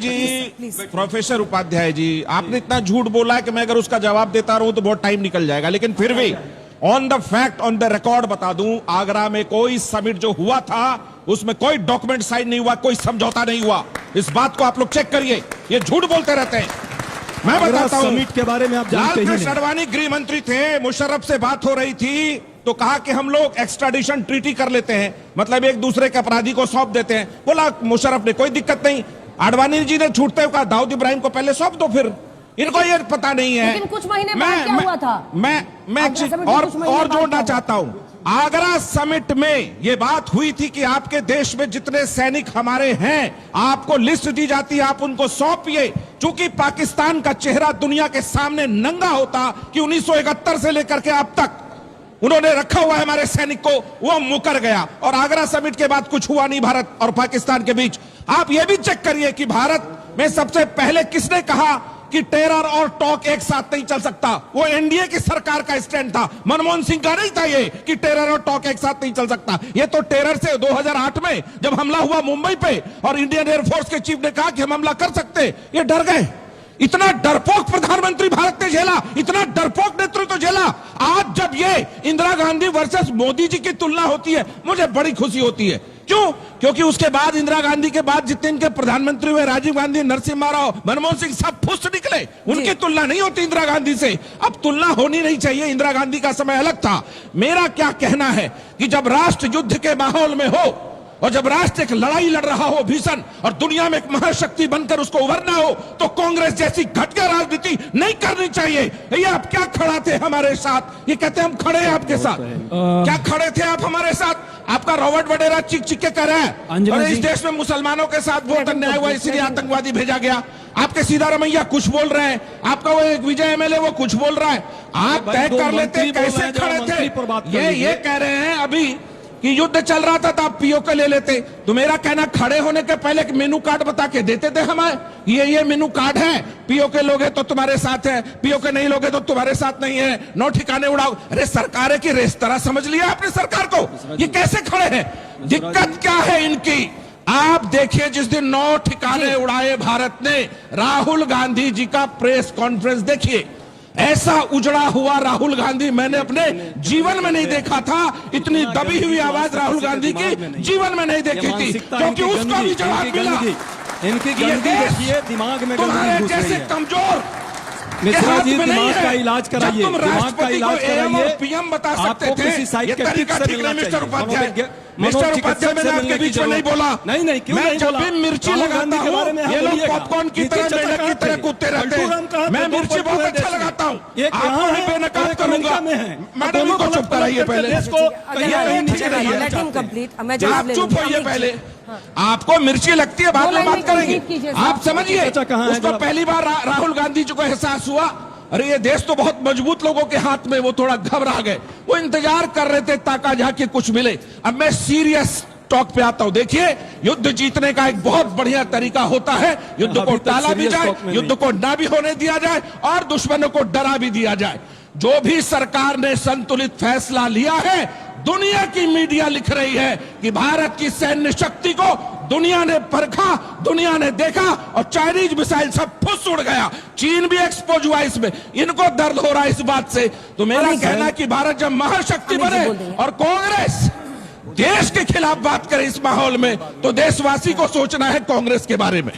जी, professor Upadhyay ji, आपने इतना झूठ बोला है कि मैं अगर उसका जवाब देता रहूं तो बहुत टाइम निकल जाएगा, लेकिन फिर भी on the fact, on the record बता दूं, आगरा में कोई समिट जो हुआ था उसमें कोई डॉक्यूमेंट साइन नहीं हुआ, कोई समझौता नहीं हुआ। इस बात को आप लोग चेक करिए, ये झूठ बोलते रहते हैं। मैं बताता हूं, समिट के बारे में आप जानते ही नहीं। लालकृष्ण आडवाणी गृह मंत्री थे, मुशर्रफ से बात हो रही थी तो कहा कि हम लोग एक्स्ट्राडिशन ट्रीटी कर लेते हैं, मतलब एक दूसरे के अपराधी को सौंप देते हैं। बोला मुशर्रफ ने कोई दिक्कत नहीं। आडवाणी जी ने छूटते हुए कहा दाऊद इब्राहिम को पहले सौंप दो, फिर इनको ये पता नहीं है। लेकिन कुछ महीने बाद क्या हुआ था? मैं और जोड़ना चाहता हूं, आगरा समिट में यह बात हुई थी कि आपके देश में जितने सैनिक हमारे हैं आपको लिस्ट दी जाती है, आप उनको सौंपिए। चूंकि पाकिस्तान का चेहरा दुनिया के सामने नंगा होता कि 1971 से लेकर के अब तक उन्होंने रखा हुआ है हमारे सैनिक को, वो मुकर गया। और आगरा समिट के बाद कुछ हुआ नहीं भारत और पाकिस्तान के बीच। आप ये भी चेक करिए कि भारत में सबसे पहले किसने कहा कि टेरर और टॉक एक साथ नहीं चल सकता। वो एनडीए की सरकार का स्टैंड था, मनमोहन सिंह का नहीं था ये कि टेरर और टॉक एक साथ नहीं चल सकता। ये तो टेरर से 2008 में जब हमला हुआ मुंबई पे और इंडियन एयरफोर्स के चीफ ने कहा कि हम हमला कर सकते, ये डर गए। इतना डरपोक प्रधानमंत्री भारत ने झेला, इतना डरपोक नेतृत्व झेला। आज जब ये इंदिरा गांधी वर्सेस मोदी जी की तुलना होती है मुझे बड़ी खुशी होती है। क्यों? क्योंकि उसके बाद इंदिरा गांधी के बाद जितने इनके प्रधानमंत्री हुए, राजीव गांधी, नरसिम्हा राव, मनमोहन सिंह, सब फुस निकले। उनकी तुलना नहीं होती इंदिरा गांधी से। अब तुलना होनी नहीं चाहिए, इंदिरा गांधी का समय अलग था। मेरा क्या कहना है कि जब राष्ट्र युद्ध के माहौल में हो और जब राष्ट्र एक लड़ाई लड़ रहा हो भीषण और दुनिया में एक महाशक्ति बनकर उसको उभरना हो, तो कांग्रेस जैसी घटिया राजनीति नहीं करनी चाहिए। ये आप क्या खड़ा थे हमारे साथ? ये कहते हम खड़े हैं आपके साथ। क्या खड़े थे आप हमारे साथ? आपका रॉबर्ट वडेरा चिक चिक के कर रहा है और इस देश में मुसलमानों के साथ बहुत अन्याय हुआ, इसलिए आतंकवादी भेजा गया। आपके सीतारमैया कुछ बोल रहे हैं, आपका वो एक विजय एमएलए वो कुछ बोल रहा है। आप तय कर लेते कैसे खड़े थे। ये कह रहे हैं अभी कि युद्ध चल रहा था तो आप पीओके ले लेते। तो मेरा कहना, खड़े होने के पहले एक मेनू कार्ड बता के देते थे हमें, ये मेनू कार्ड है, पीओके लोगे तो तुम्हारे साथ है, पीओके नहीं लोगे तो तुम्हारे साथ नहीं है, नौ ठिकाने उड़ाओ। अरे सरकार है कि रेस्तरा समझ लिया आपने सरकार को? ये कैसे खड़े हैं? दिक्कत क्या है इनकी? आप देखिए, जिस दिन 9 ठिकाने उड़ाए भारत ने, राहुल गांधी जी का प्रेस कॉन्फ्रेंस देखिए। ऐसा उजड़ा हुआ राहुल गांधी मैंने अपने जीवन में नहीं देखा था। इतनी दबी हुई आवाज राहुल गांधी की जीवन में नहीं देखी थी, क्योंकि उसका भी जवाब मिला। इनकी गंदी देखिए, दिमाग में तुम्हारे जैसे कमिश्र मिश्रा जी, दिमाग का इलाज कराइए, दिमाग का इलाज कराइए। पीएम बता सकते आपको थे किसी साइकियाट्रिस्ट से मिलना चाहिए। मिस्टर उपाध्याय, मैंने आपके बीच में नहीं बोला। नहीं, क्यों नहीं बोला? जब भी मिर्ची लगाता हूँ, ये लोग पॉपकॉर्न की तरह मेढक की तरह कूदते रहते हैं। मैं मिर्ची बहुत अच्छा लगाता हूँ, आपको भी बेनकाब करूंगा। मैडम को चुप कराइए पहले, आप चुप होइए पहले। आपको मिर्ची लगती है, बाद में बात करेंगे। आप समझिए, उसको पहली बार राहुल गांधी जी को एहसास हुआ, अरे ये देश तो बहुत मजबूत लोगों के हाथ में, वो थोड़ा घबरा गए। वो इंतजार कर रहे थे ताका झाकी कुछ मिले। अब मैं सीरियस टॉक पे आता हूं। देखिए, युद्ध जीतने का एक बहुत बढ़िया तरीका होता है, युद्ध को टाला भी जाए, युद्ध को ना भी होने दिया जाए और दुश्मनों को डरा भी दिया जाए। जो भी सरकार ने संतुलित फैसला लिया है, दुनिया की मीडिया लिख रही है कि भारत की सैन्य शक्ति को दुनिया ने परखा, दुनिया ने देखा और चाइनीज मिसाइल सब फुस उड़ गया। चीन भी एक्सपोज हुआ इसमें, इनको दर्द हो रहा है इस बात से। तो मेरा कहना है कि भारत जब महाशक्ति बने और कांग्रेस देश के खिलाफ बात करे इस माहौल में, तो देशवासी को सोचना है कांग्रेस के बारे में।